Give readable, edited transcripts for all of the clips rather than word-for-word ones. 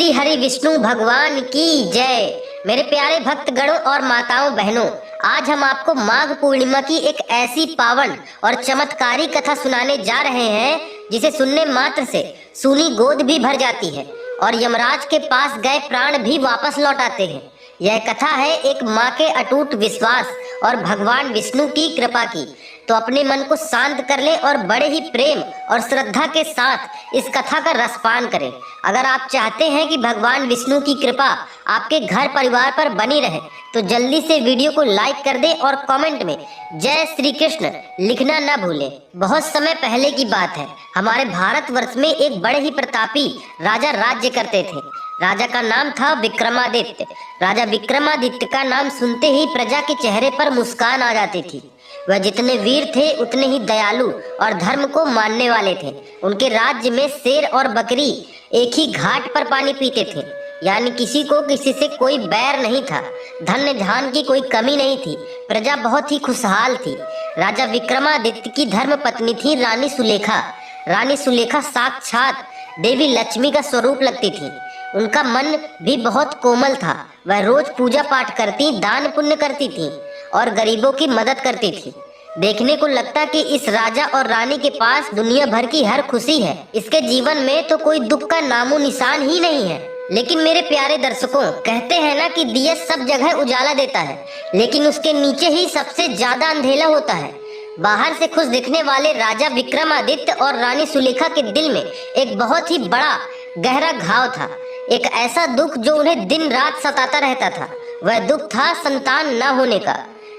श्री हरि विष्णु भगवान की जय। मेरे प्यारे भक्तगणों और माताओं बहनों, आज हम आपको माघ पूर्णिमा की एक ऐसी पावन और चमत्कारी कथा सुनाने जा रहे हैं जिसे सुनने मात्र से सूनी गोद भी भर जाती है और यमराज के पास गए प्राण भी वापस लौट आते हैं। यह कथा है एक माँ के अटूट विश्वास और भगवान विष्णु की कृपा की। तो अपने मन को शांत कर लें और बड़े ही प्रेम और श्रद्धा के साथ इस कथा का रसपान करें। अगर आप चाहते हैं कि भगवान विष्णु की कृपा आपके घर परिवार पर बनी रहे तो जल्दी से वीडियो को लाइक कर दें और कमेंट में जय श्री कृष्ण लिखना ना भूलें। बहुत समय पहले की बात है, हमारे भारतवर्ष में एक बड़े ही प्रतापी राजा राज्य करते थे। राजा का नाम था विक्रमादित्य। राजा विक्रमादित्य का नाम सुनते ही प्रजा के चेहरे पर मुस्कान आ जाती थी। वह जितने वीर थे उतने ही दयालु और धर्म को मानने वाले थे। उनके राज्य में शेर और बकरी एक ही घाट पर पानी पीते थे, यानी किसी को किसी से कोई बैर नहीं था। धन धान की कोई कमी नहीं थी। प्रजा बहुत ही खुशहाल थी। राजा विक्रमादित्य की धर्म पत्नी थी रानी सुलेखा। रानी सुलेखा साक्षात देवी लक्ष्मी का स्वरूप लगती थी। उनका मन भी बहुत कोमल था। वह रोज पूजा पाठ करती, दान पुण्य करती थी और गरीबों की मदद करती थी। देखने को लगता कि इस राजा और रानी के पास दुनिया भर की हर खुशी है। इसके जीवन में तो कोई दुख का नामो निशान ही नहीं है। लेकिन मेरे प्यारे दर्शकों, कहते हैं ना कि दिया सब जगह उजाला देता है, लेकिन उसके नीचे ही सबसे ज्यादा अंधेरा होता है। बाहर से खुश दिखने वाले राजा विक्रमादित्य और रानी सुलेखा के दिल में एक बहुत ही बड़ा गहरा घाव था। एक ऐसा दुख जो उन्हें दिन रात सताता रहता था। वह दुख था संतान न होने का।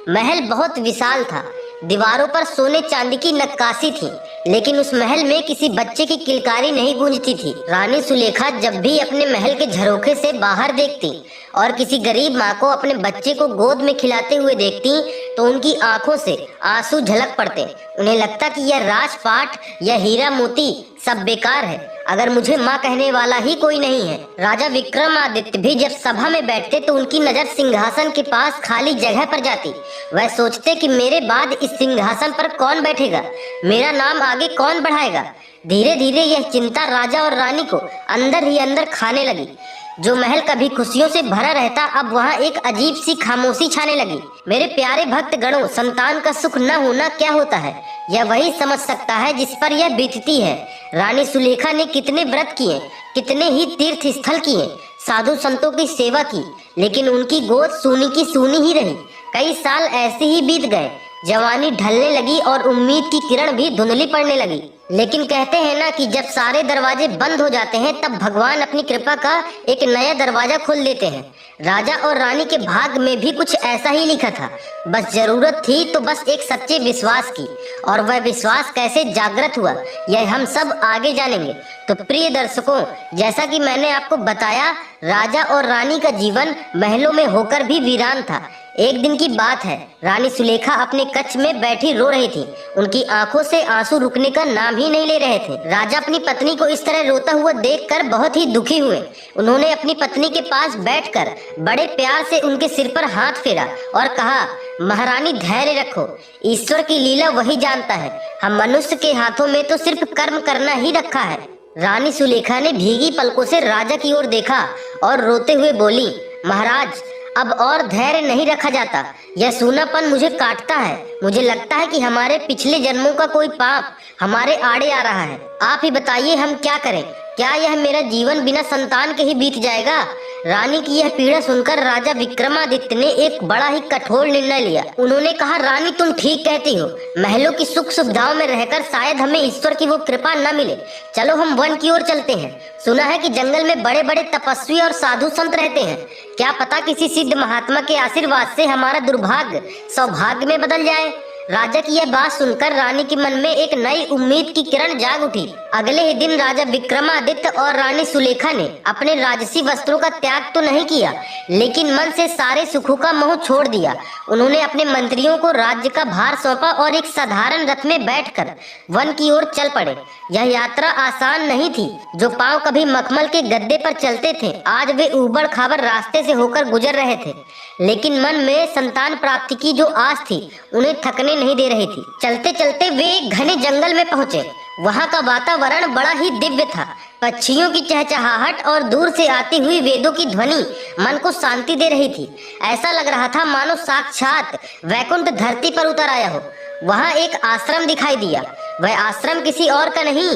महल बहुत विशाल था। दीवारों पर सोने चांदी की नक्काशी थी, लेकिन उस महल में किसी बच्चे की किलकारी नहीं गूंजती थी। रानी सुलेखा जब भी अपने महल के झरोखे से बाहर देखती और किसी गरीब माँ को अपने बच्चे को गोद में खिलाते हुए देखती तो उनकी आंखों से आंसू झलक पड़ते। उन्हें लगता कि यह राजपाट, यह हीरा मोती सब बेकार है अगर मुझे माँ कहने वाला ही कोई नहीं है। राजा विक्रमादित्य भी जब सभा में बैठते तो उनकी नजर सिंहासन के पास खाली जगह पर जाती। वह सोचते कि मेरे बाद इस सिंहासन पर कौन बैठेगा, मेरा नाम आगे कौन बढ़ाएगा। धीरे धीरे यह चिंता राजा और रानी को अंदर ही अंदर खाने लगी। जो महल कभी खुशियों से भरा रहता, अब वहाँ एक अजीब सी खामोशी छाने लगी। मेरे प्यारे भक्त गणों, संतान का सुख न होना क्या होता है यह वही समझ सकता है जिस पर यह बीतती है। रानी सुलेखा ने कितने व्रत किए, कितने ही तीर्थ स्थल किए, साधु संतों की सेवा की, लेकिन उनकी गोद सूनी की सूनी ही रही। कई साल ऐसे ही बीत गए। जवानी ढलने लगी और उम्मीद की किरण भी धुंधली पड़ने लगी। लेकिन कहते हैं ना कि जब सारे दरवाजे बंद हो जाते हैं तब भगवान अपनी कृपा का एक नया दरवाजा खोल देते हैं। राजा और रानी के भाग्य में भी कुछ ऐसा ही लिखा था। बस जरूरत थी तो बस एक सच्चे विश्वास की, और वह विश्वास कैसे जागृत हुआ यह हम सब आगे जानेंगे। तो प्रिय दर्शकों, जैसा कि मैंने आपको बताया, राजा और रानी का जीवन महलों में होकर भी वीरान था। एक दिन की बात है, रानी सुलेखा अपने कक्ष में बैठी रो रही थी। उनकी आंखों से आंसू रुकने का नाम ही नहीं ले रहे थे। राजा अपनी पत्नी को इस तरह रोता हुआ देखकर बहुत ही दुखी हुए। उन्होंने अपनी पत्नी के पास बैठकर बड़े प्यार से उनके सिर पर हाथ फेरा और कहा, महारानी धैर्य रखो, ईश्वर की लीला वही जानता है। हम मनुष्य के हाथों में तो सिर्फ कर्म करना ही रखा है। रानी सुलेखा ने भीगी पलकों से राजा की ओर देखा और रोते हुए बोली, महाराज अब और धैर्य नहीं रखा जाता। यह सूनापन मुझे काटता है। मुझे लगता है कि हमारे पिछले जन्मों का कोई पाप हमारे आड़े आ रहा है। आप ही बताइए हम क्या करें? क्या यह मेरा जीवन बिना संतान के ही बीत जाएगा? रानी की यह पीड़ा सुनकर राजा विक्रमादित्य ने एक बड़ा ही कठोर निर्णय लिया। उन्होंने कहा, रानी तुम ठीक कहती हो। महलों की सुख सुविधाओं में रहकर शायद हमें ईश्वर की वो कृपा न मिले। चलो हम वन की ओर चलते हैं। सुना है कि जंगल में बड़े बड़े तपस्वी और साधु संत रहते हैं। क्या पता किसी सिद्ध महात्मा के आशीर्वाद से हमारा दुर्भाग्य सौभाग्य में बदल जाए। राजा की यह बात सुनकर रानी के मन में एक नई उम्मीद की किरण जाग उठी। अगले ही दिन राजा विक्रमादित्य और रानी सुलेखा ने अपने राजसी वस्त्रों का त्याग तो नहीं किया, लेकिन मन से सारे सुखों का मोह छोड़ दिया। उन्होंने अपने मंत्रियों को राज्य का भार सौंपा और एक साधारण रथ में बैठकर वन की ओर चल पड़े। यह यात्रा आसान नहीं थी। जो पांव कभी मखमल के गद्दे पर चलते थे, आज वे ऊबड़ खाबड़ रास्ते से होकर गुजर रहे थे। लेकिन मन में संतान प्राप्ति की जो आस थी उन्हें थकने नहीं दे रही थी। चलते चलते वे घने जंगल में पहुंचे। वहाँ का वातावरण बड़ा ही दिव्य था। पक्षियों की चहचहाहट और दूर से आती हुई वेदों की ध्वनि मन को शांति दे रही थी। ऐसा लग रहा था मानो साक्षात वैकुंठ धरती पर उतर आया हो। वहां एक आश्रम दिखाई दिया। वह आश्रम किसी और का नहीं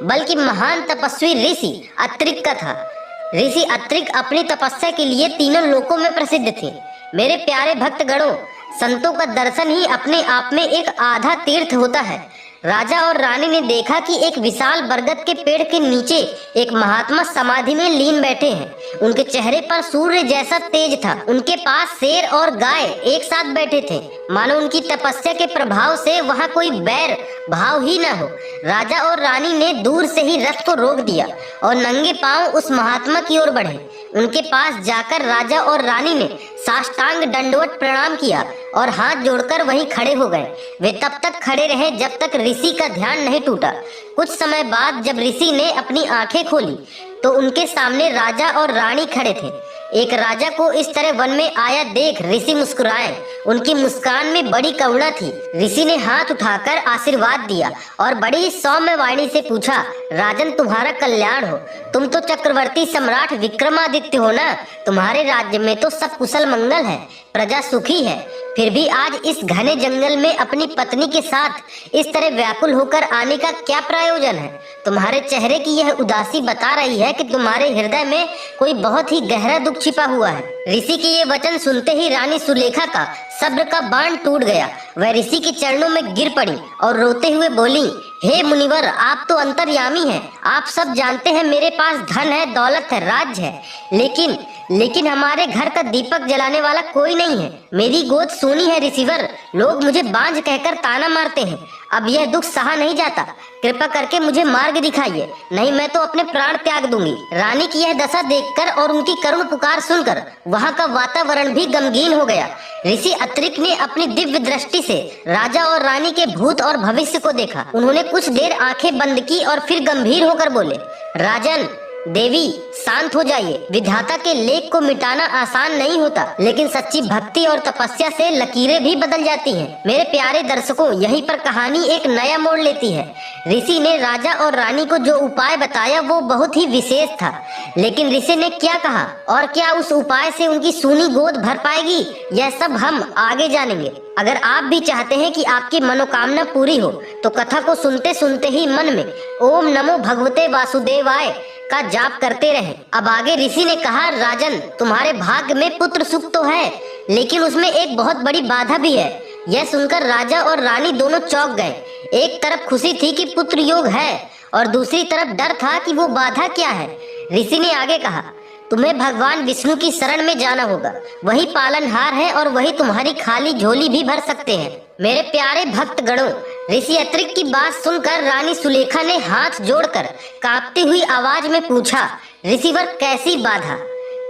बल्कि महान तपस्वी ऋषि अत्रिक का था। ऋषि अत्रिक अपनी तपस्या के लिए तीनों लोकों में प्रसिद्ध थे। मेरे प्यारे भक्तगणों, संतों का दर्शन ही अपने आप में एक आधा तीर्थ होता है। राजा और रानी ने देखा कि एक विशाल बरगद के पेड़ के नीचे एक महात्मा समाधि में लीन बैठे हैं। उनके चेहरे पर सूर्य जैसा तेज था। उनके पास शेर और गाय एक साथ बैठे थे, मानो उनकी तपस्या के प्रभाव से वहां कोई बैर भाव ही न हो। राजा और रानी ने दूर से ही रथ को रोक दिया और नंगे पांव उस महात्मा की ओर बढ़े। उनके पास जाकर राजा और रानी ने साष्टांग दंडवत प्रणाम किया और हाथ जोड़कर वहीं खड़े हो गए। वे तब तक खड़े रहे जब तक ऋषि का ध्यान नहीं टूटा। कुछ समय बाद जब ऋषि ने अपनी आंखें खोली तो उनके सामने राजा और रानी खड़े थे। एक राजा को इस तरह वन में आया देख ऋषि मुस्कुराए। उनकी मुस्कान में बड़ी करुणा थी। ऋषि ने हाथ उठाकर आशीर्वाद दिया और बड़ी सौम्य वाणी से पूछा, राजन तुम्हारा कल्याण हो। तुम तो चक्रवर्ती सम्राट विक्रमादित्य हो ना। तुम्हारे राज्य में तो सब कुशल मंगल है, प्रजा सुखी है। फिर भी आज इस घने जंगल में अपनी पत्नी के साथ इस तरह व्याकुल होकर आने का क्या प्रयोजन है? तुम्हारे चेहरे की यह उदासी बता रही है कि तुम्हारे हृदय में कोई बहुत ही गहरा दुख छिपा हुआ है। ऋषि के ये वचन सुनते ही रानी सुलेखा का सब्र का बांध टूट गया। वह ऋषि के चरणों में गिर पड़ी और रोते हुए बोली, हे मुनिवर, आप तो अंतर्यामी हैं। आप सब जानते हैं मेरे पास धन है, दौलत है, राज्य है, लेकिन हमारे घर का दीपक जलाने वाला कोई नहीं है। मेरी गोद सूनी है ऋषिवर। लोग मुझे बांझ कहकर ताना मारते हैं। अब यह दुख सहा नहीं जाता। कृपा करके मुझे मार्ग दिखाइए, नहीं मैं तो अपने प्राण त्याग दूंगी। रानी की यह दशा देखकर और उनकी करुण पुकार सुनकर वहां का वातावरण भी गमगीन हो गया। ऋषि अत्रिक ने अपनी दिव्य दृष्टि से राजा और रानी के भूत और भविष्य को देखा। उन्होंने कुछ देर आंखें बंद की और फिर गंभीर होकर बोले, राजन, देवी, शांत हो जाइए। विधाता के लेख को मिटाना आसान नहीं होता, लेकिन सच्ची भक्ति और तपस्या से लकीरें भी बदल जाती हैं। मेरे प्यारे दर्शकों, यहीं पर कहानी एक नया मोड़ लेती है। ऋषि ने राजा और रानी को जो उपाय बताया वो बहुत ही विशेष था, लेकिन ऋषि ने क्या कहा और क्या उस उपाय से उनकी सूनी गोद भर पाएगी, यह सब हम आगे जानेंगे। अगर आप भी चाहते हैं कि आपकी मनोकामना पूरी हो तो कथा को सुनते सुनते ही मन में ओम नमो भगवते वासुदेवाय का जाप करते रहें। अब आगे ऋषि ने कहा, राजन, तुम्हारे भाग्य में पुत्र सुख तो है, लेकिन उसमें एक बहुत बड़ी बाधा भी है। यह सुनकर राजा और रानी दोनों चौंक गए। एक तरफ खुशी थी कि पुत्र योग है और दूसरी तरफ डर था कि वो बाधा क्या है। ऋषि ने आगे कहा, तुम्हें भगवान विष्णु की शरण में जाना होगा। वही पालनहार है और वही तुम्हारी खाली झोली भी भर सकते हैं। मेरे प्यारे भक्तगणों, ऋषि अत्रिक की बात सुनकर रानी सुलेखा ने हाथ जोड़कर कांपती हुई आवाज में पूछा, ऋषिवर, कैसी बाधा?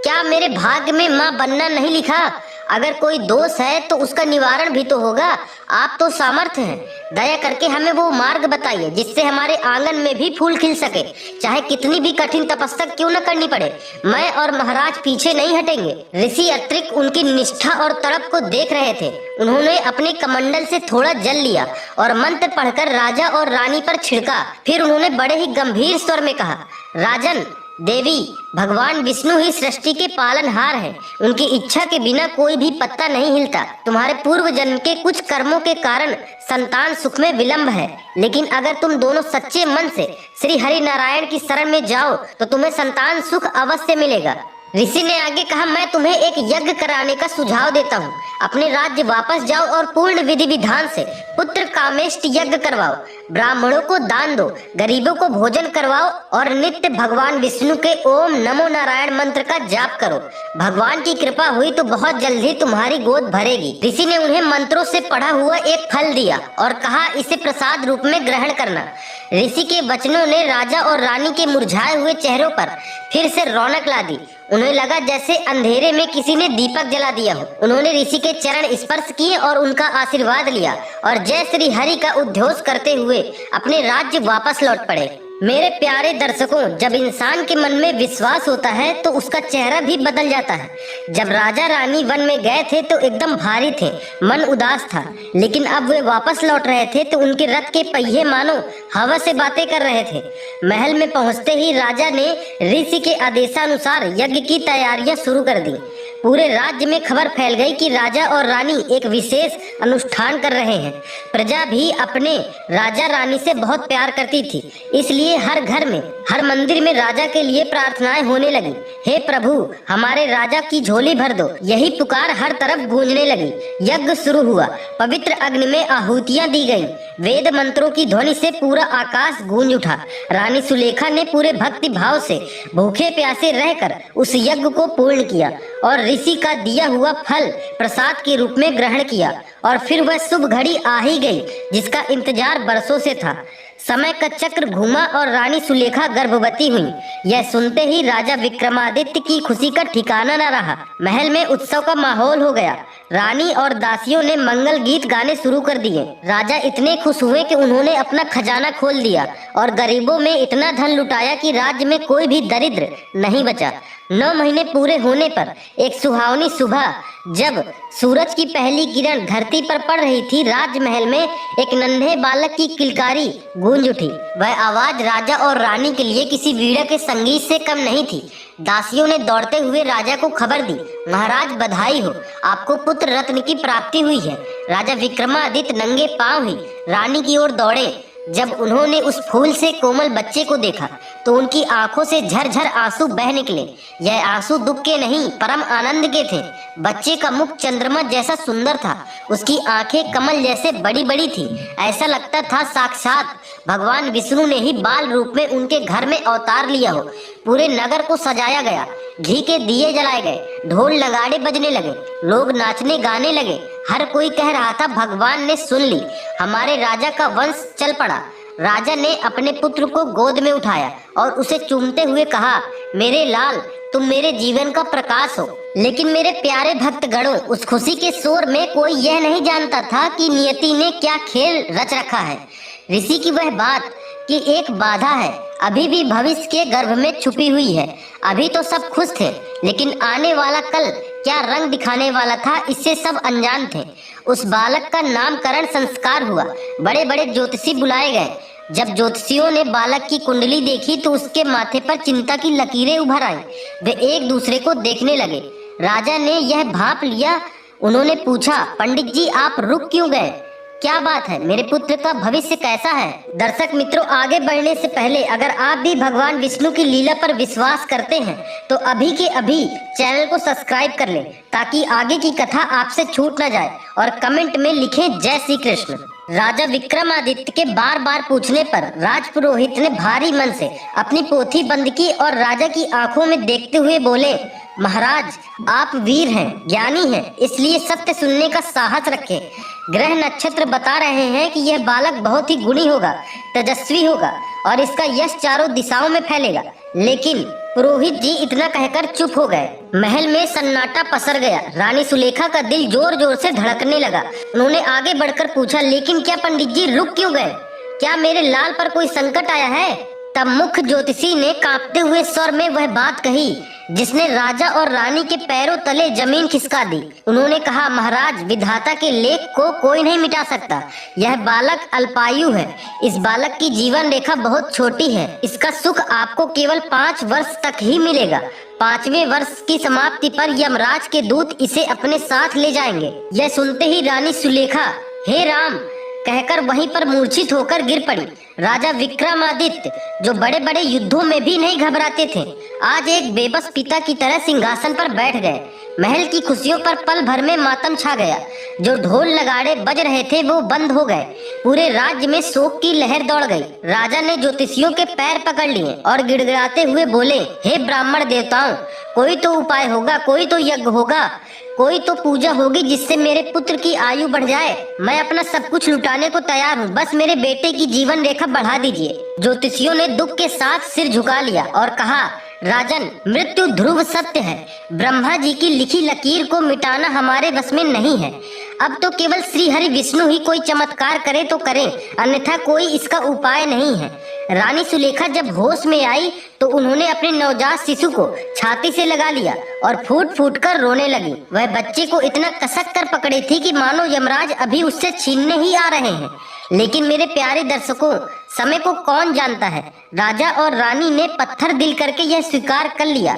क्या मेरे भाग्य में माँ बनना नहीं लिखा? अगर कोई दोष है तो उसका निवारण भी तो होगा। आप तो सामर्थ्य हैं, दया करके हमें वो मार्ग बताइए जिससे हमारे आंगन में भी फूल खिल सके, चाहे कितनी भी कठिन तपस्या क्यों न करनी पड़े। मैं और महाराज पीछे नहीं हटेंगे। ऋषि अत्रिक उनकी निष्ठा और तड़प को देख रहे थे। उन्होंने अपने कमंडल से थोड़ा जल लिया और मंत्र पढ़कर राजा और रानी पर छिड़का। फिर उन्होंने बड़े ही गंभीर स्वर में कहा, राजन, देवी, भगवान विष्णु ही सृष्टि के पालनहार हैं। उनकी इच्छा के बिना कोई भी पत्ता नहीं हिलता। तुम्हारे पूर्व जन्म के कुछ कर्मों के कारण संतान सुख में विलंब है, लेकिन अगर तुम दोनों सच्चे मन से श्री हरि नारायण की शरण में जाओ तो तुम्हें संतान सुख अवश्य मिलेगा। ऋषि ने आगे कहा, मैं तुम्हें एक यज्ञ कराने का सुझाव देता हूँ। अपने राज्य वापस जाओ और पूर्ण विधि विधान से पुत्र कामेष्ट यज्ञ करवाओ। ब्राह्मणों को दान दो, गरीबों को भोजन करवाओ और नित्य भगवान विष्णु के ओम नमो नारायण मंत्र का जाप करो। भगवान की कृपा हुई तो बहुत जल्द ही तुम्हारी गोद भरेगी। ऋषि ने उन्हें मंत्रों से पढ़ा हुआ एक फल दिया और कहा, इसे प्रसाद रूप में ग्रहण करना। ऋषि के वचनों ने राजा और रानी के मुरझाए हुए चेहरों पर फिर से रौनक ला दी। उन्हें लगा जैसे अंधेरे में किसी ने दीपक जला दिया हो। उन्होंने ऋषि के चरण स्पर्श किए और उनका आशीर्वाद लिया और जय श्री हरि का उद्घोष करते हुए अपने राज्य वापस लौट पड़े। मेरे प्यारे दर्शकों, जब इंसान के मन में विश्वास होता है तो उसका चेहरा भी बदल जाता है। जब राजा रानी वन में गए थे तो एकदम भारी थे, मन उदास था, लेकिन अब वे वापस लौट रहे थे तो उनके रथ के पहिए मानो हवा से बातें कर रहे थे। महल में पहुंचते ही राजा ने ऋषि के आदेशानुसार यज्ञ की तैयारियां शुरू कर दी। पूरे राज्य में खबर फैल गई कि राजा और रानी एक विशेष अनुष्ठान कर रहे हैं। प्रजा भी अपने राजा रानी से बहुत प्यार करती थी, इसलिए हर घर में, हर मंदिर में राजा के लिए प्रार्थनाएं होने लगी। हे प्रभु, हमारे राजा की झोली भर दो, यही पुकार हर तरफ गूंजने लगी। यज्ञ शुरू हुआ, पवित्र अग्नि में आहुतियां दी गईं, वेद मंत्रों की ध्वनि से पूरा आकाश गूंज उठा। रानी सुलेखा ने पूरे भक्ति भाव से भूखे प्यासे रहकर उस यज्ञ को पूर्ण किया और ऋषि का दिया हुआ फल प्रसाद के रूप में ग्रहण किया। और फिर वह शुभ घड़ी आ ही गई जिसका इंतजार बरसों से था। समय का चक्र घूमा और रानी सुलेखा गर्भवती हुई। यह सुनते ही राजा विक्रमादित्य की खुशी का ठिकाना न रहा। महल में उत्सव का माहौल हो गया। रानी और दासियों ने मंगल गीत गाने शुरू कर दिए। राजा इतने खुश हुए कि उन्होंने अपना खजाना खोल दिया और गरीबों में इतना धन लुटाया कि राज्य में कोई भी दरिद्र नहीं बचा। 9 महीने पूरे होने पर एक सुहावनी सुबह, जब सूरज की पहली किरण धरती पर पड़ रही थी, राजमहल में एक नन्हे बालक की किलकारी गूंज उठी। वह आवाज राजा और रानी के लिए किसी वीणा के संगीत से कम नहीं थी। दासियों ने दौड़ते हुए राजा को खबर दी, महाराज बधाई हो, आपको पुत्र रत्न की प्राप्ति हुई है। राजा विक्रमादित्य नंगे पांव ही रानी की ओर दौड़े। जब उन्होंने उस फूल से कोमल बच्चे को देखा तो उनकी आंखों से झरझर आंसू बह निकले। यह आंसू दुख के नहीं, परम आनंद के थे। बच्चे का मुख चंद्रमा जैसा सुंदर था, उसकी आंखें कमल जैसे बड़ी बड़ी थी। ऐसा लगता था साक्षात भगवान विष्णु ने ही बाल रूप में उनके घर में अवतार लिया हो। पूरे नगर को सजाया गया, घी के दिए जलाए गए, ढोल नगाड़े बजने लगे, लोग नाचने गाने लगे। हर कोई कह रहा था भगवान ने सुन ली, हमारे राजा का वंश चल पड़ा। राजा ने अपने पुत्र को गोद में उठाया और उसे चूमते हुए कहा, मेरे लाल, तुम मेरे जीवन का प्रकाश हो। लेकिन मेरे प्यारे भक्तगणों, उस खुशी के शोर में कोई यह नहीं जानता था कि नियति ने क्या खेल रच रखा है। ऋषि की वह बात कि एक बाधा है, अभी भी भविष्य के गर्भ में छुपी हुई है। अभी तो सब खुश थे, लेकिन आने वाला कल क्या रंग दिखाने वाला था, इससे सब अनजान थे। उस बालक का नामकरण संस्कार हुआ, बड़े बड़े ज्योतिषी बुलाए गए। जब ज्योतिषियों ने बालक की कुंडली देखी तो उसके माथे पर चिंता की लकीरें उभर आई। वे एक दूसरे को देखने लगे। राजा ने यह भांप लिया। उन्होंने पूछा, पंडित जी, आप रुक क्यों गए? क्या बात है? मेरे पुत्र का भविष्य कैसा है? दर्शक मित्रों, आगे बढ़ने से पहले अगर आप भी भगवान विष्णु की लीला पर विश्वास करते हैं तो अभी के अभी चैनल को सब्सक्राइब कर लें, ताकि आगे की कथा आपसे छूट न जाए। और कमेंट में लिखें जय श्री कृष्ण। राजा विक्रमादित्य के बार बार पूछने पर राजपुरोहित ने भारी मन से अपनी पोथी बंद की और राजा की आंखों में देखते हुए बोले, महाराज, आप वीर हैं, ज्ञानी हैं, इसलिए सत्य सुनने का साहस रखें। ग्रह नक्षत्र बता रहे हैं कि यह बालक बहुत ही गुणी होगा, तेजस्वी होगा और इसका यश चारों दिशाओं में फैलेगा। लेकिन पुरोहित जी इतना कहकर चुप हो गए। महल में सन्नाटा पसर गया। रानी सुलेखा का दिल जोर जोर से धड़कने लगा। उन्होंने आगे बढ़कर पूछा, लेकिन क्या पंडित जी रुक क्यों गए? क्या मेरे लाल पर कोई संकट आया है? तब मुख्य ज्योतिषी ने कांपते हुए स्वर में वह बात कही जिसने राजा और रानी के पैरों तले जमीन खिसका दी। उन्होंने कहा, महाराज, विधाता के लेख को कोई नहीं मिटा सकता। यह बालक अल्पायु है। इस बालक की जीवन रेखा बहुत छोटी है। इसका सुख आपको केवल 5 वर्ष तक ही मिलेगा। 5वें वर्ष की समाप्ति पर यमराज के दूत इसे अपने साथ ले जाएंगे। यह सुनते ही रानी सुलेखा हे राम कहकर वहीं पर मूर्छित होकर गिर पड़ी। राजा विक्रमादित्य, जो बड़े बड़े युद्धों में भी नहीं घबराते थे, आज एक बेबस पिता की तरह सिंहासन पर बैठ गए। महल की खुशियों पर पल भर में मातम छा गया। जो ढोल नगाड़े बज रहे थे वो बंद हो गए। पूरे राज्य में शोक की लहर दौड़ गई। राजा ने ज्योतिषियों के पैर पकड़ लिए और गिड़गिड़ाते हुए बोले, हे ब्राह्मण देवताओं, कोई तो उपाय होगा, कोई तो यज्ञ होगा, कोई तो पूजा होगी जिससे मेरे पुत्र की आयु बढ़ जाए। मैं अपना सब कुछ लुटाने को तैयार हूँ, बस मेरे बेटे की जीवन रेखा बढ़ा दीजिए। ज्योतिषियों ने दुख के साथ सिर झुका लिया और कहा, राजन, मृत्यु ध्रुव सत्य है। ब्रह्मा जी की लिखी लकीर को मिटाना हमारे बस में नहीं है। अब तो केवल श्री हरि विष्णु ही कोई चमत्कार करे तो करें, अन्यथा कोई इसका उपाय नहीं है। रानी सुलेखा जब होश में आई तो उन्होंने अपने नवजात शिशु को छाती से लगा लिया और फूट फूट कर रोने लगी। वह बच्चे को इतना कसक कर पकड़ी थी कि मानो यमराज अभी उससे छीनने ही आ रहे हैं। लेकिन मेरे प्यारे दर्शकों, समय को कौन जानता है। राजा और रानी ने पत्थर दिल करके यह स्वीकार कर लिया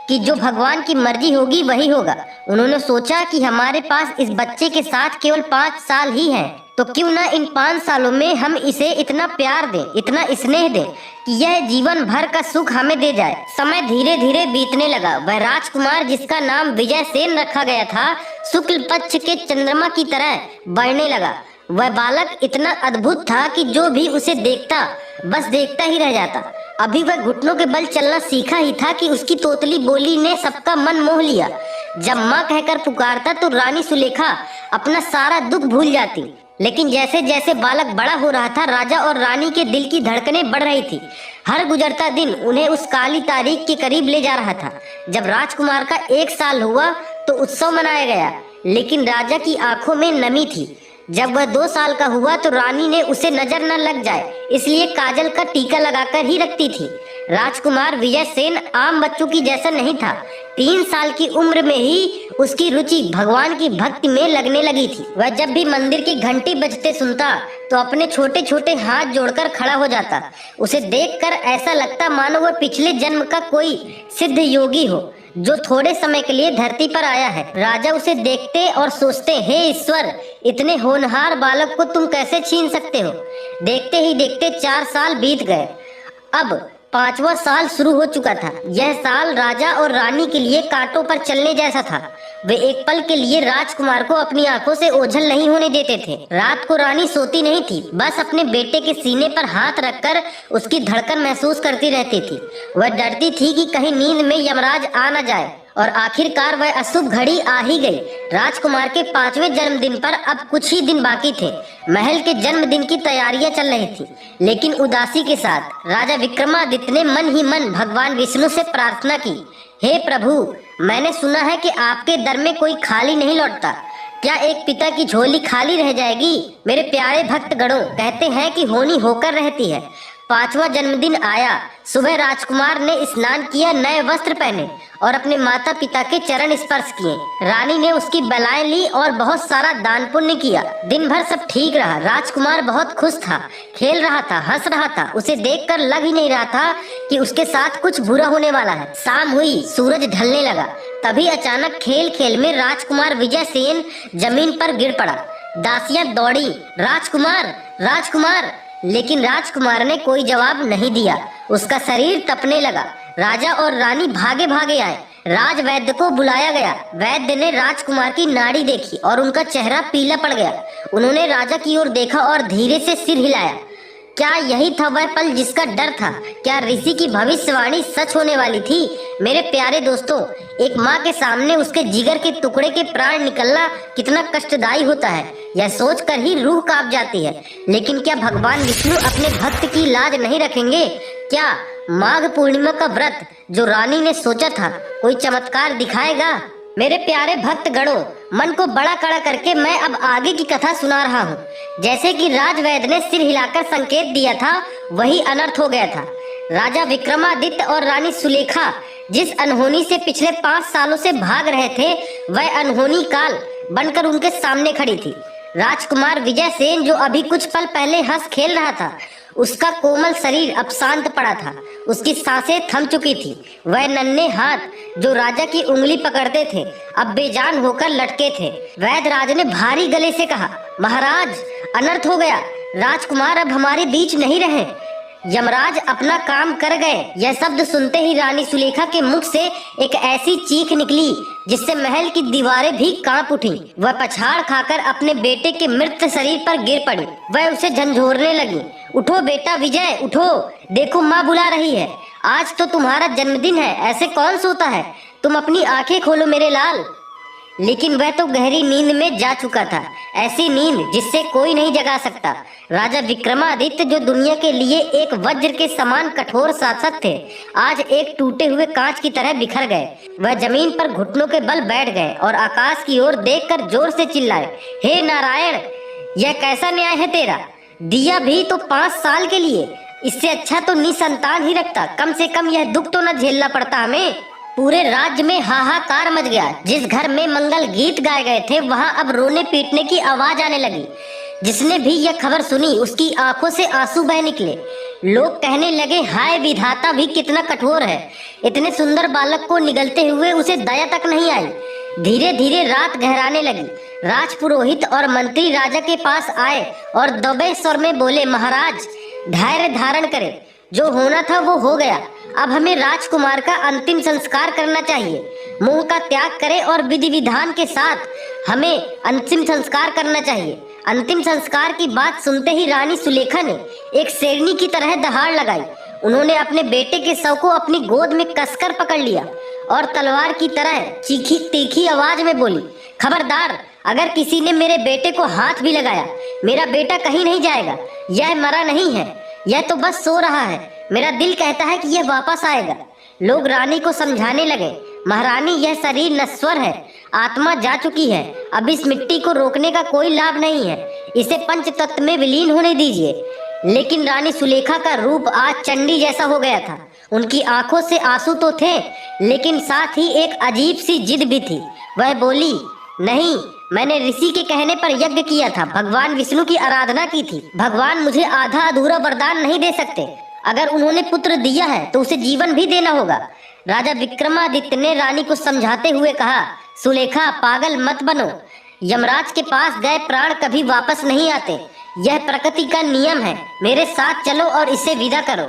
कि जो भगवान की मर्जी होगी वही होगा। उन्होंने सोचा कि हमारे पास इस बच्चे के साथ केवल 5 साल ही हैं, तो क्यों ना इन 5 सालों में हम इसे इतना प्यार दें, इतना स्नेह दें कि यह जीवन भर का सुख हमें दे जाए। समय धीरे धीरे बीतने लगा। वह राजकुमार जिसका नाम विजय सेन रखा गया था, शुक्ल पक्ष के चंद्रमा की तरह बढ़ने लगा। वह बालक इतना अद्भुत था कि जो भी उसे देखता बस देखता ही रह जाता। अभी वह घुटनों के बल चलना सीखा ही था कि उसकी तोतली बोली ने सबका मन मोह लिया। जब माँ कहकर पुकारता तो रानी सुलेखा अपना सारा दुख भूल जाती। लेकिन जैसे जैसे बालक बड़ा हो रहा था, राजा और रानी के दिल की धड़कनें बढ़ रही थी। हर गुजरता दिन उन्हें उस काली तारीख के करीब ले जा रहा था। जब राजकुमार का 1 साल हुआ तो उत्सव मनाया गया, लेकिन राजा की आंखों में नमी थी। जब वह 2 साल का हुआ तो रानी ने उसे नजर न लग जाए इसलिए काजल का टीका लगाकर ही रखती थी। राजकुमार विजय सेन आम बच्चों की जैसा नहीं था। 3 साल की उम्र में ही उसकी रुचि भगवान की भक्ति में लगने लगी थी। वह जब भी मंदिर की घंटी बजते सुनता तो अपने छोटे छोटे हाथ जोड़कर खड़ा हो जाता। उसे देखकर ऐसा लगता मानो वह पिछले जन्म का कोई सिद्ध योगी हो जो थोड़े समय के लिए धरती पर आया है। राजा उसे देखते और सोचते, हे ईश्वर, इतने होनहार बालक को तुम कैसे छीन सकते हो। देखते ही देखते 4 साल बीत गए। अब 5वां साल शुरू हो चुका था। यह साल राजा और रानी के लिए कांटों पर चलने जैसा था। वे एक पल के लिए राजकुमार को अपनी आंखों से ओझल नहीं होने देते थे। रात को रानी सोती नहीं थी, बस अपने बेटे के सीने पर हाथ रखकर उसकी धड़कन महसूस करती रहती थी। वह डरती थी कि कहीं नींद में यमराज आ न जाए। और आखिरकार वह अशुभ घड़ी आ ही गई। राजकुमार के 5वें जन्मदिन पर अब कुछ ही दिन बाकी थे। महल के जन्मदिन की तैयारियां चल रही थी, लेकिन उदासी के साथ। राजा विक्रमादित्य ने मन ही मन भगवान विष्णु से प्रार्थना की, हे प्रभु, मैंने सुना है कि आपके दर में कोई खाली नहीं लौटता। क्या एक पिता की झोली खाली रह जाएगी? मेरे प्यारे भक्तगणों, कहते हैं कि होनी होकर रहती है। 5वां जन्मदिन आया। सुबह राजकुमार ने स्नान किया, नए वस्त्र पहने और अपने माता पिता के चरण स्पर्श किए। रानी ने उसकी बलाएं ली और बहुत सारा दान पुण्य किया। दिन भर सब ठीक रहा। राजकुमार बहुत खुश था, खेल रहा था, हंस रहा था। उसे देखकर लग ही नहीं रहा था कि उसके साथ कुछ बुरा होने वाला है। शाम हुई, सूरज ढलने लगा। तभी अचानक खेल खेल में राजकुमार विजय सेन जमीन पर गिर पड़ा। दासियां दौड़ी, राजकुमार, राजकुमार, लेकिन राजकुमार ने कोई जवाब नहीं दिया। उसका शरीर तपने लगा। राजा और रानी भागे भागे आए। राज वैद्य को बुलाया गया। वैद्य ने राजकुमार की नाड़ी देखी और उनका चेहरा पीला पड़ गया। उन्होंने राजा की ओर देखा और धीरे से सिर हिलाया। क्या यही था वह पल जिसका डर था? क्या ऋषि की भविष्यवाणी सच होने वाली थी? मेरे प्यारे दोस्तों, एक माँ के सामने उसके जिगर के टुकड़े के प्राण निकलना कितना कष्टदायी होता है, यह सोचकर ही रूह कांप जाती है। लेकिन क्या भगवान विष्णु अपने भक्त की लाज नहीं रखेंगे? क्या माघ पूर्णिमा का व्रत जो रानी ने सोचा था कोई चमत्कार दिखाएगा? मेरे प्यारे भक्त गणों, मन को बड़ा कड़ा करके मैं अब आगे की कथा सुना रहा हूँ। जैसे कि राजवैद्य ने सिर हिलाकर संकेत दिया था, वही अनर्थ हो गया था। राजा विक्रमादित्य और रानी सुलेखा जिस अनहोनी से पिछले 5 सालों से भाग रहे थे, वह अनहोनी काल बनकर उनके सामने खड़ी थी। राजकुमार विजय सेन जो अभी कुछ पल पहले हंस खेल रहा था, उसका कोमल शरीर अब शांत पड़ा था। उसकी सांसें थम चुकी थी। वह नन्हे हाथ जो राजा की उंगली पकड़ते थे अब बेजान होकर लटके थे। वैद्यराज ने भारी गले से कहा, महाराज, अनर्थ हो गया। राजकुमार अब हमारे बीच नहीं रहे। यमराज अपना काम कर गए। यह शब्द सुनते ही रानी सुलेखा के मुख से एक ऐसी चीख निकली जिससे महल की दीवारें भी कांप उठी। वह पछाड़ खाकर अपने बेटे के मृत शरीर पर गिर पड़ी। वह उसे झंझोरने लगी। उठो बेटा विजय, उठो, देखो माँ बुला रही है। आज तो तुम्हारा जन्मदिन है, ऐसे कौन सोता है? तुम अपनी आंखें खोलो मेरे लाल। लेकिन वह तो गहरी नींद में जा चुका था, ऐसी नींद जिससे कोई नहीं जगा सकता। राजा विक्रमादित्य जो दुनिया के लिए एक वज्र के समान कठोर शासक थे, आज एक टूटे हुए कांच की तरह बिखर गए। वह जमीन पर घुटनों के बल बैठ गए और आकाश की ओर देखकर जोर से चिल्लाए, हे नारायण, यह कैसा न्याय है तेरा? दिया भी तो 5 साल के लिए, इससे अच्छा तो निसंतान ही रखता, कम से कम यह दुख तो न झेलना पड़ता हमें। पूरे राज्य में हाहाकार मच गया। जिस घर में मंगल गीत गाए गए थे वहां अब रोने पीटने की आवाज आने लगी। जिसने भी यह खबर सुनी उसकी आंखों से आंसू बह निकले। लोग कहने लगे, हाय विधाता भी कितना कठोर है, इतने सुंदर बालक को निगलते हुए उसे दया तक नहीं आई। धीरे धीरे रात गहराने लगी। राजपुरोहित और मंत्री राजा के पास आए और दबे स्वर में बोले, महाराज धैर्य धारण करें, जो होना था वो हो गया। अब हमें राजकुमार का अंतिम संस्कार करना चाहिए। मुंह का त्याग करें और विधि विधान के साथ हमें अंतिम संस्कार करना चाहिए। अंतिम संस्कार की बात सुनते ही रानी सुलेखा ने एक शेरनी की तरह दहाड़ लगाई। उन्होंने अपने बेटे के शव को अपनी गोद में कसकर पकड़ लिया और तलवार की तरह चीखी तीखी आवाज में बोली, खबरदार, अगर किसी ने मेरे बेटे को हाथ भी लगाया, मेरा बेटा कहीं नहीं जाएगा। यह मरा नहीं है, यह तो बस सो रहा है। मेरा दिल कहता है कि यह वापस आएगा। लोग रानी को समझाने लगे, महारानी यह शरीर नश्वर है, आत्मा जा चुकी है, अब इस मिट्टी को रोकने का कोई लाभ नहीं है, इसे पंच तत्व में विलीन होने दीजिए। लेकिन रानी सुलेखा का रूप आज चंडी जैसा हो गया था। उनकी आंखों से आंसू तो थे, लेकिन साथ ही एक अजीब सी जिद भी थी। वह बोली, नहीं, मैंने ऋषि के कहने पर यज्ञ किया था, भगवान विष्णु की आराधना की थी। भगवान मुझे आधा अधूरा वरदान नहीं दे सकते। अगर उन्होंने पुत्र दिया है तो उसे जीवन भी देना होगा। राजा विक्रमादित्य ने रानी को समझाते हुए कहा, सुलेखा पागल मत बनो, यमराज के पास गए प्राण कभी वापस नहीं आते, यह प्रकृति का नियम है। मेरे साथ चलो और इसे विदा करो।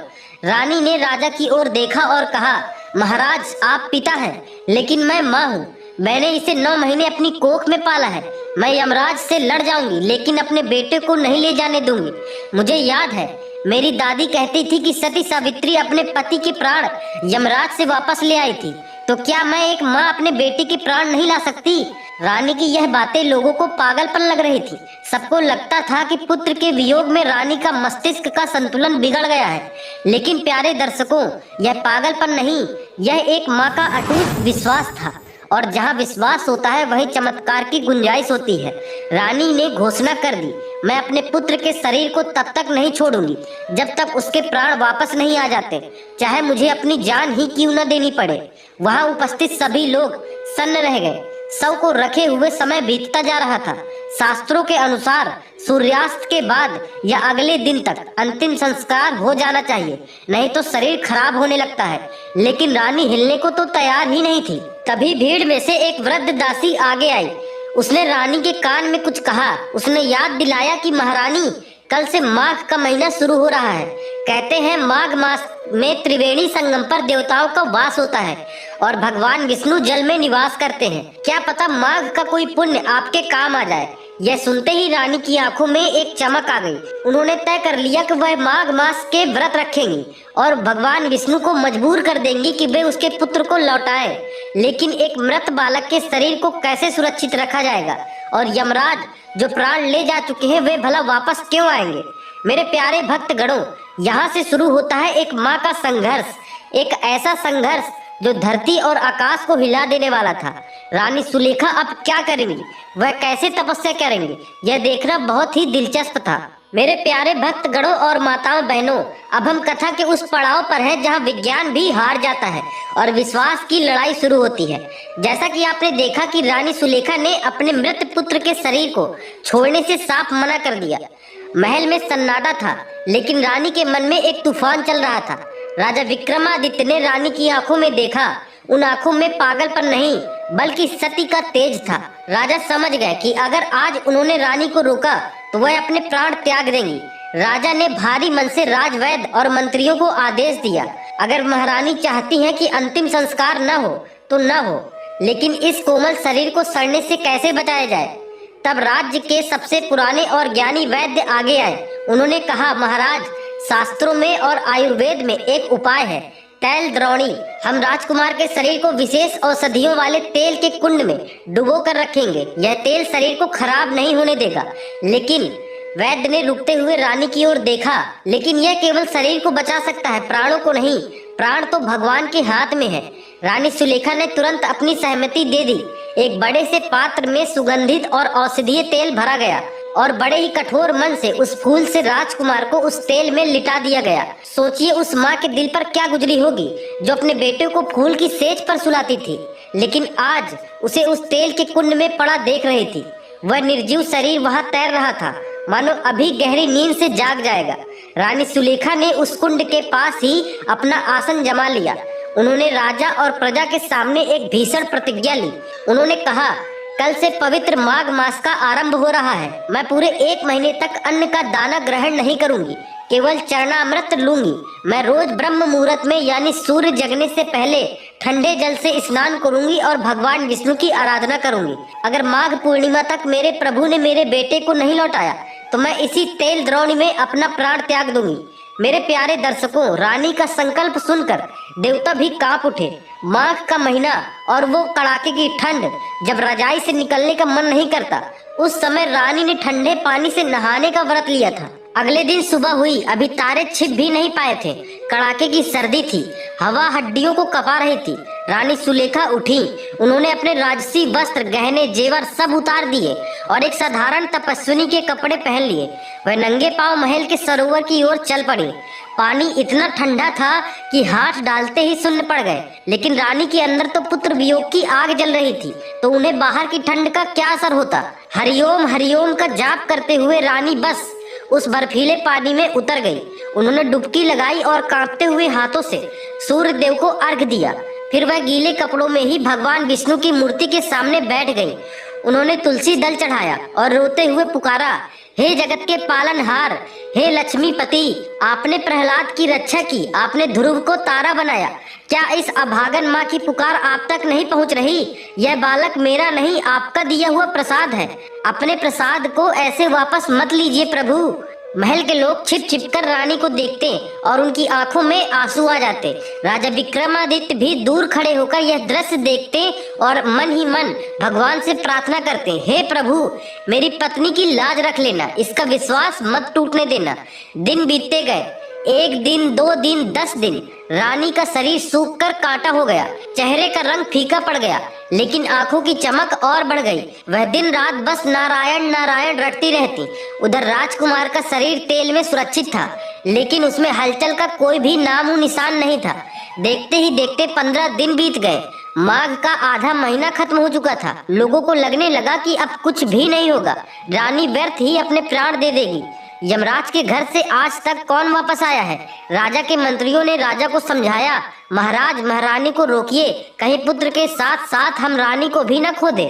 रानी ने राजा की ओर देखा और कहा, महाराज आप पिता हैं, लेकिन मैं माँ हूँ। मैंने इसे 9 महीने अपनी कोख में पाला है। मैं यमराज से लड़ जाऊंगी, लेकिन अपने बेटे को नहीं ले जाने दूंगी। मुझे याद है, मेरी दादी कहती थी कि सती सावित्री अपने पति के प्राण यमराज से वापस ले आई थी, तो क्या मैं एक माँ अपने बेटे के प्राण नहीं ला सकती? रानी की यह बातें लोगों को पागलपन लग रही थी। सबको लगता था कि पुत्र के वियोग में रानी का मस्तिष्क का संतुलन बिगड़ गया है। लेकिन प्यारे दर्शकों, यह पागलपन नहीं, यह एक माँ का अटूट विश्वास था, और जहाँ विश्वास होता है वहीं चमत्कार की गुंजाइश होती है। रानी ने घोषणा कर दी, मैं अपने पुत्र के शरीर को तब तक नहीं छोड़ूंगी जब तक उसके प्राण वापस नहीं आ जाते, चाहे मुझे अपनी जान ही क्यों न देनी पड़े। वहां उपस्थित सभी लोग सन्न रह गए। शव को रखे हुए समय बीतता जा रहा था। शास्त्रों के अनुसार सूर्यास्त के बाद या अगले दिन तक अंतिम संस्कार हो जाना चाहिए, नहीं तो शरीर खराब होने लगता है। लेकिन रानी हिलने को तो तैयार ही नहीं थी। तभी भीड़ में से एक वृद्ध दासी आगे आई। उसने रानी के कान में कुछ कहा। उसने याद दिलाया कि महारानी, कल से माघ का महीना शुरू हो रहा है। कहते हैं माघ मास में त्रिवेणी संगम पर देवताओं का वास होता है और भगवान विष्णु जल में निवास करते हैं। क्या पता माघ का कोई पुण्य आपके काम आ जाए। यह सुनते ही रानी की आंखों में एक चमक आ गई। उन्होंने तय कर लिया कि वह माघ मास के व्रत रखेंगी और भगवान विष्णु को मजबूर कर देंगी कि वे उसके पुत्र को लौटाएं। लेकिन एक मृत बालक के शरीर को कैसे सुरक्षित रखा जाएगा, और यमराज जो प्राण ले जा चुके हैं वे भला वापस क्यों आएंगे? मेरे प्यारे भक्त गणों, यहाँ से शुरू होता है एक माँ का संघर्ष, एक ऐसा संघर्ष जो धरती और आकाश को हिला देने वाला था। रानी सुलेखा अब क्या करेंगी, वह कैसे तपस्या करेंगी, यह देखना बहुत ही दिलचस्प था। मेरे प्यारे भक्त गणों और माताओं बहनों, अब हम कथा के उस पड़ाव पर हैं जहां विज्ञान भी हार जाता है और विश्वास की लड़ाई शुरू होती है। जैसा कि आपने देखा कि रानी सुलेखा ने अपने मृत पुत्र के शरीर को छोड़ने से साफ मना कर दिया। महल में सन्नाटा था, लेकिन रानी के मन में एक तूफान चल रहा था। राजा विक्रमादित्य ने रानी की आंखों में देखा। उन आंखों में पागलपन नहीं बल्कि सती का तेज था। राजा समझ गए कि अगर आज उन्होंने रानी को रोका तो वह अपने प्राण त्याग देंगी। राजा ने भारी मन से राजवैद्य और मंत्रियों को आदेश दिया, अगर महारानी चाहती हैं कि अंतिम संस्कार न हो तो न हो, लेकिन इस कोमल शरीर को सड़ने से कैसे बचाया जाए। तब राज्य के सबसे पुराने और ज्ञानी वैद्य आगे आए। उन्होंने कहा, महाराज, शास्त्रों में और आयुर्वेद में एक उपाय है, तैल द्रोणी। हम राजकुमार के शरीर को विशेष औषधियों वाले तेल के कुंड में डुबो कर रखेंगे। यह तेल शरीर को खराब नहीं होने देगा। लेकिन वैद्य ने रुकते हुए रानी की ओर देखा, लेकिन यह केवल शरीर को बचा सकता है, प्राणों को नहीं। प्राण तो भगवान के हाथ में है। रानी सुलेखा ने तुरंत अपनी सहमति दे दी। एक बड़े से पात्र में सुगंधित और औषधीय तेल भरा गया। और बड़े ही कठोर मन से उस फूल से राजकुमार को उस तेल में लिटा दिया गया। सोचिए उस माँ के दिल पर क्या गुजरी होगी जो अपने बेटे को फूल की सेज पर सुलाती थी, लेकिन आज उसे उस तेल के कुंड में पड़ा देख रही थी। वह निर्जीव शरीर वहां तैर रहा था, मानो अभी गहरी नींद से जाग जाएगा। रानी सुलेखा ने उस कुंड के पास ही अपना आसन जमा लिया। उन्होंने राजा और प्रजा के सामने एक भीषण प्रतिज्ञा ली। उन्होंने कहा, कल से पवित्र माघ मास का आरंभ हो रहा है। मैं पूरे 1 महीने तक अन्न का दाना ग्रहण नहीं करूंगी, केवल चरणामृत लूंगी। मैं रोज ब्रह्म मुहूर्त में यानी सूर्य जगने से पहले ठंडे जल से स्नान करूंगी और भगवान विष्णु की आराधना करूंगी। अगर माघ पूर्णिमा तक मेरे प्रभु ने मेरे बेटे को नहीं लौटाया तो मैं इसी तेल द्रोणी में अपना प्राण त्याग दूंगी। मेरे प्यारे दर्शकों, रानी का संकल्प सुनकर देवता भी कांप उठे। माघ का महीना और वो कड़ाके की ठंड, जब रजाई से निकलने का मन नहीं करता, उस समय रानी ने ठंडे पानी से नहाने का व्रत लिया था। अगले दिन सुबह हुई, अभी तारे छिप भी नहीं पाए थे। कड़ाके की सर्दी थी, हवा हड्डियों को कपा रही थी। रानी सुलेखा उठी। उन्होंने अपने राजसी वस्त्र, गहने, जेवर सब उतार दिए और एक साधारण तपस्विनी के कपड़े पहन लिए। वह नंगे पांव महल के सरोवर की ओर चल पड़ी। पानी इतना ठंडा था कि हाथ डालते ही शून्य पड़ गए, लेकिन रानी के अंदर तो पुत्र वियोग की आग जल रही थी, तो उन्हें बाहर की ठंड का क्या असर होता। हरिओम हरिओम का जाप करते हुए रानी बस उस बर्फीले पानी में उतर गई। उन्होंने डुबकी लगाई और कांपते हुए हाथों से सूर्य देव को अर्घ दिया। फिर वह गीले कपड़ों में ही भगवान विष्णु की मूर्ति के सामने बैठ गई। उन्होंने तुलसी दल चढ़ाया और रोते हुए पुकारा, हे जगत के पालनहार, हे लक्ष्मीपति, आपने प्रहलाद की रक्षा की, आपने ध्रुव को तारा बनाया। क्या इस अभागन माँ की पुकार आप तक नहीं पहुँच रही? यह बालक मेरा नहीं, आपका दिया हुआ प्रसाद है। अपने प्रसाद को ऐसे वापस मत लीजिए प्रभु। महल के लोग छिप छिप कर रानी को देखते और उनकी आंखों में आंसू आ जाते। राजा विक्रमादित्य भी दूर खड़े होकर यह दृश्य देखते और मन ही मन भगवान से प्रार्थना करते, हे प्रभु, मेरी पत्नी की लाज रख लेना, इसका विश्वास मत टूटने देना। दिन बीतते गए, 1 दिन, 2 दिन, 10 दिन। रानी का शरीर सूख कर कांटा हो गया, चेहरे का रंग फीका पड़ गया, लेकिन आंखों की चमक और बढ़ गई। वह दिन रात बस नारायण नारायण रटती रहती। उधर राजकुमार का शरीर तेल में सुरक्षित था, लेकिन उसमें हलचल का कोई भी नामो निशान नहीं था। देखते ही देखते 15 दिन बीत गए। माघ का आधा महीना खत्म हो चुका था। लोगों को लगने लगा कि अब कुछ भी नहीं होगा, रानी व्यर्थ ही अपने प्राण दे देगी। यमराज के घर से आज तक कौन वापस आया है? राजा के मंत्रियों ने राजा को समझाया, महाराज महारानी को रोकिए, कहीं पुत्र के साथ साथ हम रानी को भी न खो दे।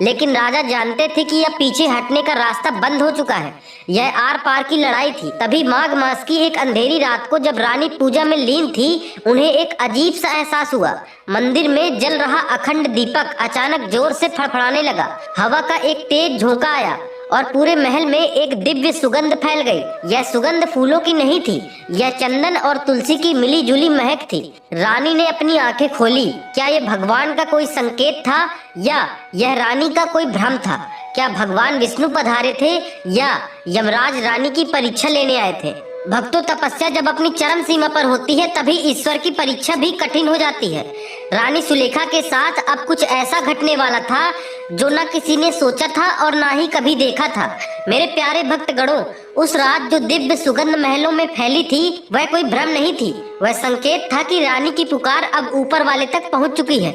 लेकिन राजा जानते थे कि यह पीछे हटने का रास्ता बंद हो चुका है। यह आर पार की लड़ाई थी। तभी माघ मास की एक अंधेरी रात को जब रानी पूजा में लीन थी, उन्हें एक अजीब सा एहसास हुआ। मंदिर में जल रहा अखंड दीपक अचानक जोर से फड़फड़ाने लगा। हवा का एक तेज झोंका आया और पूरे महल में एक दिव्य सुगंध फैल गई। यह सुगंध फूलों की नहीं थी, यह चंदन और तुलसी की मिली जुली महक थी। रानी ने अपनी आंखें खोली। क्या यह भगवान का कोई संकेत था या यह रानी का कोई भ्रम था? क्या भगवान विष्णु पधारे थे या यमराज रानी की परीक्षा लेने आए थे? भक्तों, तपस्या जब अपनी चरम सीमा पर होती है तभी ईश्वर की परीक्षा भी कठिन हो जाती है। रानी सुलेखा के साथ अब कुछ ऐसा घटने वाला था जो न किसी ने सोचा था और ना ही कभी देखा था। मेरे प्यारे भक्तगणों, उस रात जो दिव्य सुगंध महलों में फैली थी वह कोई भ्रम नहीं थी, वह संकेत था कि रानी की पुकार अब ऊपर वाले तक पहुंच चुकी है।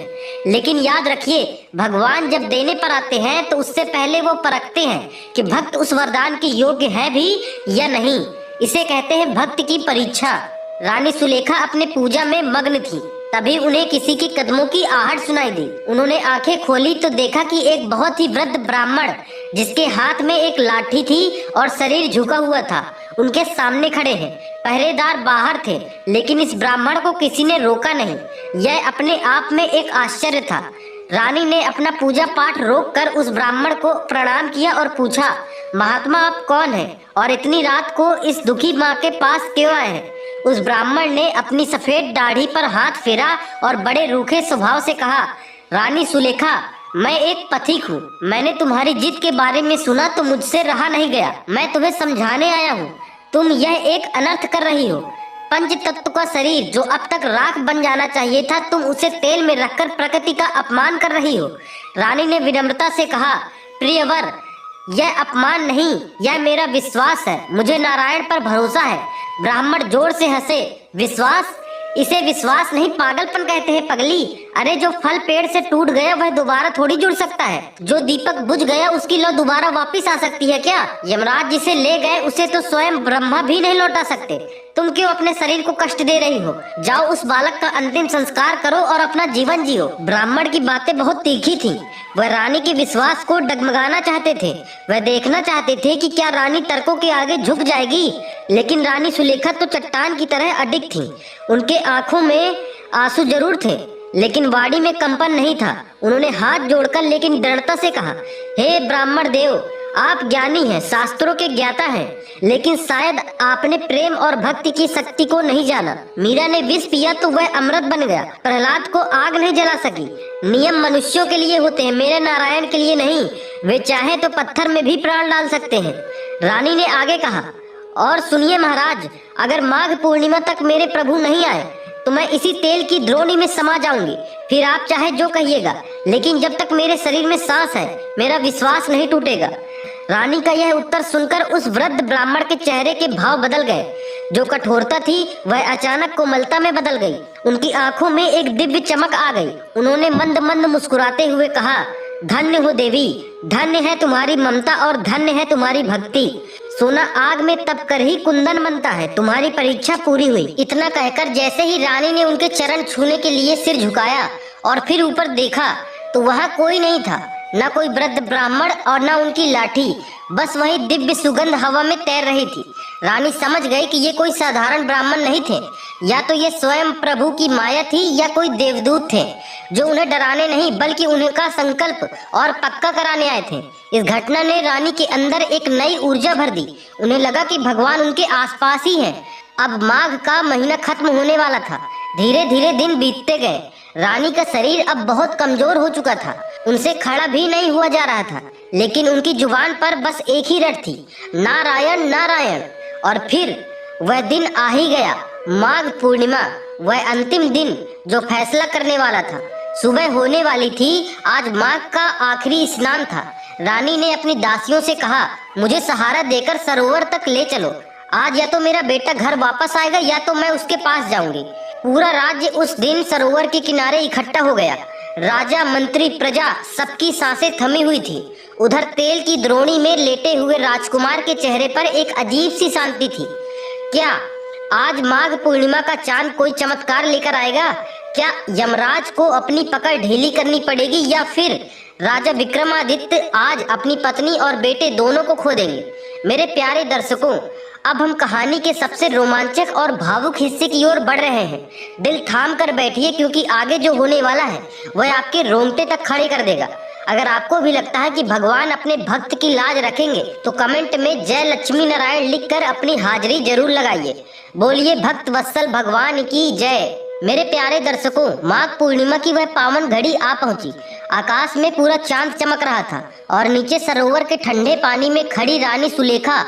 लेकिन याद रखिए, भगवान जब देने पर आते हैं तो उससे पहले वो परखते हैं कि भक्त उस वरदान के योग्य है भी या नहीं। इसे कहते हैं भक्त की परीक्षा। रानी सुलेखा अपने पूजा में मग्न थी। तभी उन्हें किसी के कदमों की आहट सुनाई दी। उन्होंने आंखें खोली तो देखा कि एक बहुत ही वृद्ध ब्राह्मण, जिसके हाथ में एक लाठी थी और शरीर झुका हुआ था, उनके सामने खड़े हैं। पहरेदार बाहर थे, लेकिन इस ब्राह्मण को किसी ने रोका नहीं। यह अपने आप में एक आश्चर्य था। रानी ने अपना पूजा पाठ रोककर उस ब्राह्मण को प्रणाम किया और पूछा, महात्मा आप कौन हैं और इतनी रात को इस दुखी माँ के पास क्यों आए हैं? उस ब्राह्मण ने अपनी सफेद दाढ़ी पर हाथ फेरा और बड़े रूखे स्वभाव से कहा, रानी सुलेखा, मैं एक पथिक हूँ। मैंने तुम्हारी जिद के बारे में सुना तो मुझसे रहा नहीं गया। मैं तुम्हें समझाने आया हूँ। तुम यह एक अनर्थ कर रही हो। पंच तत्व का शरीर जो अब तक राख बन जाना चाहिए था, तुम उसे तेल में रखकर प्रकृति का अपमान कर रही हो। रानी ने विनम्रता से कहा, प्रियवर, यह अपमान नहीं, यह मेरा विश्वास है। मुझे नारायण पर भरोसा है। ब्राह्मण जोर से हंसे। विश्वास? इसे विश्वास नहीं पागलपन कहते हैं पगली। अरे जो फल पेड़ से टूट गया वह दोबारा थोड़ी जुड़ सकता है। जो दीपक बुझ गया उसकी लौ दोबारा वापस आ सकती है क्या? यमराज जिसे ले गए उसे तो स्वयं ब्रह्मा भी नहीं लौटा सकते। तुम क्यों अपने शरीर को कष्ट दे रही हो? जाओ उस बालक का अंतिम संस्कार करो और अपना जीवन जियो। ब्राह्मण की बातें बहुत तीखी थीं। वह रानी के विश्वास को डगमगाना चाहते थे। वह देखना चाहते थे कि क्या रानी तर्कों के आगे झुक जाएगी। लेकिन रानी सुलेखा तो चट्टान की तरह अडिग थी। उनके आंखों में आंसू जरूर थे लेकिन वाणी में कंपन नहीं था। उन्होंने हाथ जोड़कर लेकिन दृढ़ता से कहा, हे ब्राह्मण देव, आप ज्ञानी हैं, शास्त्रों के ज्ञाता हैं, लेकिन शायद आपने प्रेम और भक्ति की शक्ति को नहीं जाना। मीरा ने विष पिया तो वह अमृत बन गया। प्रहलाद को आग नहीं जला सकी। नियम मनुष्यों के लिए होते हैं, मेरे नारायण के लिए नहीं। वे चाहे तो पत्थर में भी प्राण डाल सकते हैं। रानी ने आगे कहा, और सुनिए महाराज, अगर माघ पूर्णिमा तक मेरे प्रभु नहीं आए तो मैं इसी तेल की द्रोणी में समा जाऊंगी। फिर आप चाहे जो कहिएगा, लेकिन जब तक मेरे शरीर में सांस है मेरा विश्वास नहीं टूटेगा। रानी का यह उत्तर सुनकर उस वृद्ध ब्राह्मण के चेहरे के भाव बदल गए। जो कठोरता थी वह अचानक कोमलता में बदल गई। उनकी आंखों में एक दिव्य चमक आ गई। उन्होंने मंद मंद मुस्कुराते हुए कहा, धन्य हो देवी, धन्य है तुम्हारी ममता और धन्य है तुम्हारी भक्ति। सोना आग में तप कर ही कुंदन बनता है। तुम्हारी परीक्षा पूरी हुई। इतना कहकर जैसे ही रानी ने उनके चरण छूने के लिए सिर झुकाया और फिर ऊपर देखा तो वहाँ कोई नहीं था, न कोई वृद्ध ब्राह्मण और न उनकी लाठी। बस वही दिव्य सुगंध हवा में तैर रही थी। रानी समझ गई कि ये कोई साधारण ब्राह्मण नहीं थे। या तो ये स्वयं प्रभु की माया थी या कोई देवदूत थे जो उन्हें डराने नहीं बल्कि उनका संकल्प और पक्का कराने आए थे। इस घटना ने रानी के अंदर एक नई ऊर्जा भर दी। उन्हें लगा कि भगवान उनके आसपास ही हैं। अब माघ का महीना खत्म होने वाला था। धीरे धीरे दिन बीतते गए। रानी का शरीर अब बहुत कमजोर हो चुका था। उनसे खड़ा भी नहीं हुआ जा रहा था, लेकिन उनकी जुबान पर बस एक ही रट थी, नारायण नारायण। और फिर वह दिन आ ही गया, माघ पूर्णिमा, वह अंतिम दिन जो फैसला करने वाला था। सुबह होने वाली थी। आज माघ का आखिरी स्नान था। रानी ने अपनी दासियों से कहा, मुझे सहारा देकर सरोवर तक ले चलो। आज या तो मेरा बेटा घर वापस आएगा या तो मैं उसके पास जाऊंगी। पूरा राज्य उस दिन सरोवर के किनारे इकट्ठा हो गया। राजा, मंत्री, प्रजा, सबकी सांसें थमी हुई थी। उधर तेल की द्रोणी में लेटे हुए राजकुमार के चेहरे पर एक अजीब सी शांति थी। क्या आज माघ पूर्णिमा का चांद कोई चमत्कार लेकर आएगा? क्या यमराज को अपनी पकड़ ढीली करनी पड़ेगी या फिर राजा विक्रमादित्य आज अपनी पत्नी और बेटे दोनों को खो देंगे? मेरे प्यारे दर्शकों, अब हम कहानी के सबसे रोमांचक और भावुक हिस्से की ओर बढ़ रहे हैं। दिल थाम कर बैठिए क्योंकि आगे जो होने वाला है वह आपके रोंगटे तक खड़े कर देगा। अगर आपको भी लगता है कि भगवान अपने भक्त की लाज रखेंगे तो कमेंट में जय लक्ष्मी नारायण लिखकर अपनी हाजिरी जरूर लगाइए। बोलिए भक्त वत्सल भगवान की जय। मेरे प्यारे दर्शकों, माघ पूर्णिमा की वह पावन घड़ी आ पहुंची। आकाश में पूरा चांद चमक रहा था और नीचे सरोवर के ठंडे पानी में खड़ी रानी सुलेखा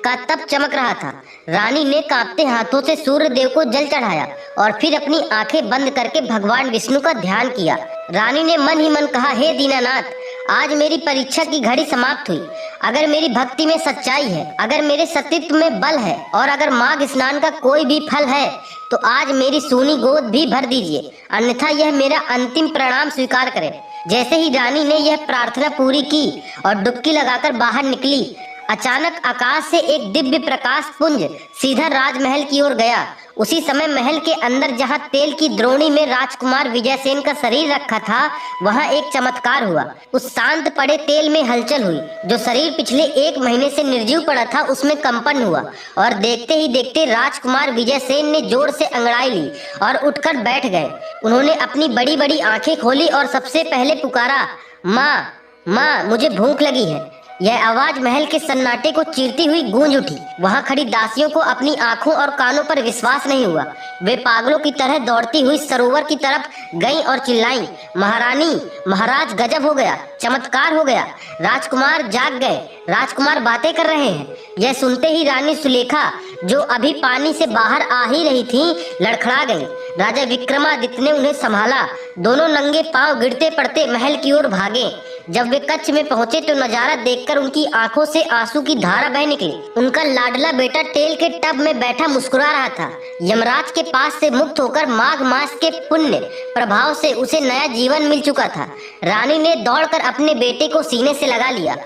का तप चमक रहा था। रानी ने कांपते हाथों से सूर्य देव को जल चढ़ाया और फिर अपनी आंखें बंद करके भगवान विष्णु का ध्यान किया। रानी ने मन ही मन कहा, हे दीनानाथ, आज मेरी परीक्षा की घड़ी समाप्त हुई। अगर मेरी भक्ति में सच्चाई है, अगर मेरे सतीत्व में बल है और अगर माघ स्नान का कोई भी फल है तो आज मेरी सूनी गोद भी भर दीजिए, अन्यथा यह मेरा अंतिम प्रणाम स्वीकार करें। जैसे ही रानी ने यह प्रार्थना पूरी की और डुबकी लगाकर बाहर निकली, अचानक आकाश से एक दिव्य प्रकाश पुंज सीधा राजमहल की ओर गया। उसी समय महल के अंदर जहां तेल की द्रोणी में राजकुमार विजयसेन का शरीर रखा था वहां एक चमत्कार हुआ। उस शांत पड़े तेल में हलचल हुई। जो शरीर पिछले 1 महीने से निर्जीव पड़ा था उसमें कंपन हुआ और देखते ही देखते राजकुमार विजयसेन ने जोर से अंगड़ाई ली और उठकर बैठ गए। उन्होंने अपनी बड़ी बड़ी आंखें खोली और सबसे पहले पुकारा, माँ माँ, मुझे भूख लगी है। यह आवाज महल के सन्नाटे को चीरती हुई गूंज उठी। वहां खड़ी दासियों को अपनी आंखों और कानों पर विश्वास नहीं हुआ। वे पागलों की तरह दौड़ती हुई सरोवर की तरफ गईं और चिल्लाईं, महारानी, महाराज, गजब हो गया, चमत्कार हो गया, राजकुमार जाग गए, राजकुमार बातें कर रहे हैं। यह सुनते ही रानी सुलेखा, जो अभी पानी से बाहर आ ही रही थी, लड़खड़ा गई। राजा विक्रमादित्य ने उन्हें संभाला। दोनों नंगे पांव गिरते पड़ते महल की ओर भागे। जब वे कच्छ में पहुंचे तो नजारा देखकर उनकी आंखों से आंसू की धारा बह निकली। उनका लाडला बेटा टेल के टब में बैठा मुस्कुरा रहा था। यमराज के पास से मुक्त होकर माघ मास के पुण्य प्रभाव से उसे नया जीवन मिल चुका था। रानी ने दौड़कर अपने बेटे को सीने से लगा लिया।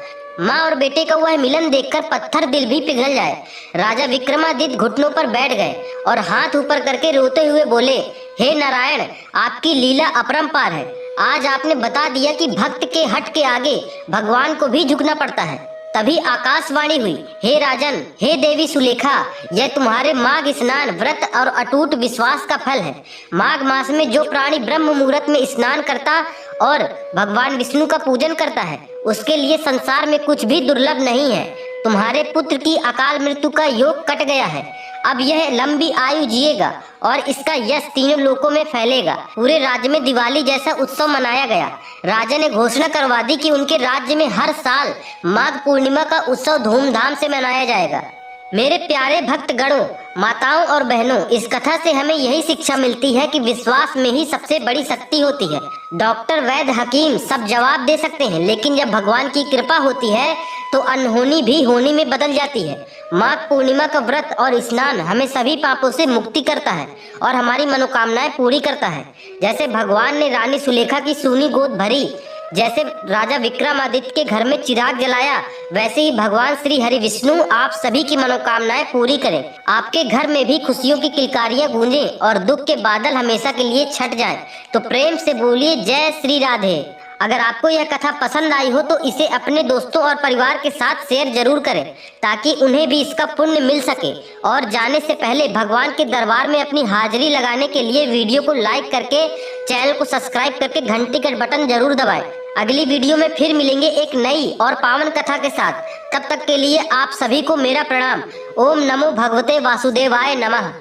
माँ और बेटे का वह मिलन देखकर पत्थर दिल भी पिघल जाए। राजा विक्रमादित्य घुटनों पर बैठ गए और हाथ ऊपर करके रोते हुए बोले, हे नारायण, आपकी लीला अपरंपार है। आज आपने बता दिया कि भक्त के हट के आगे भगवान को भी झुकना पड़ता है। तभी आकाशवाणी हुई, हे राजन, हे देवी सुलेखा, यह तुम्हारे माघ स्नान व्रत और अटूट विश्वास का फल है। माघ मास में जो प्राणी ब्रह्म मुहूर्त में स्नान करता और भगवान विष्णु का पूजन करता है, उसके लिए संसार में कुछ भी दुर्लभ नहीं है। तुम्हारे पुत्र की अकाल मृत्यु का योग कट गया है। अब यह लंबी आयु जिएगा और इसका यश तीनों लोकों में फैलेगा। पूरे राज्य में दिवाली जैसा उत्सव मनाया गया। राजा ने घोषणा करवा दी कि उनके राज्य में हर साल माघ पूर्णिमा का उत्सव धूमधाम से मनाया जाएगा। मेरे प्यारे भक्त गणों, माताओं और बहनों, इस कथा से हमें यही शिक्षा मिलती है कि विश्वास में ही सबसे बड़ी शक्ति होती है। डॉक्टर, वैद्य, हकीम सब जवाब दे सकते हैं, लेकिन जब भगवान की कृपा होती है तो अनहोनी भी होनी में बदल जाती है। माघ पूर्णिमा का व्रत और स्नान हमें सभी पापों से मुक्ति करता है और हमारी मनोकामनाएं पूरी करता है। जैसे भगवान ने रानी सुलेखा की सूनी गोद भरी, जैसे राजा विक्रमादित्य के घर में चिराग जलाया, वैसे ही भगवान श्री हरि विष्णु आप सभी की मनोकामनाएं पूरी करें। आपके घर में भी खुशियों की किलकारियां गूंजें और दुख के बादल हमेशा के लिए छट जाएं। तो प्रेम से बोलिए जय श्री राधे। अगर आपको यह कथा पसंद आई हो तो इसे अपने दोस्तों और परिवार के साथ शेयर जरूर करें, ताकि उन्हें भी इसका पुण्य मिल सके। और जाने से पहले भगवान के दरबार में अपनी हाजिरी लगाने के लिए वीडियो को लाइक करके चैनल को सब्सक्राइब करके घंटी का बटन जरूर दबाएं। अगली वीडियो में फिर मिलेंगे एक नई और पावन कथा के साथ। तब तक के लिए आप सभी को मेरा प्रणाम। ओम नमो भगवते वासुदेवाय नमः।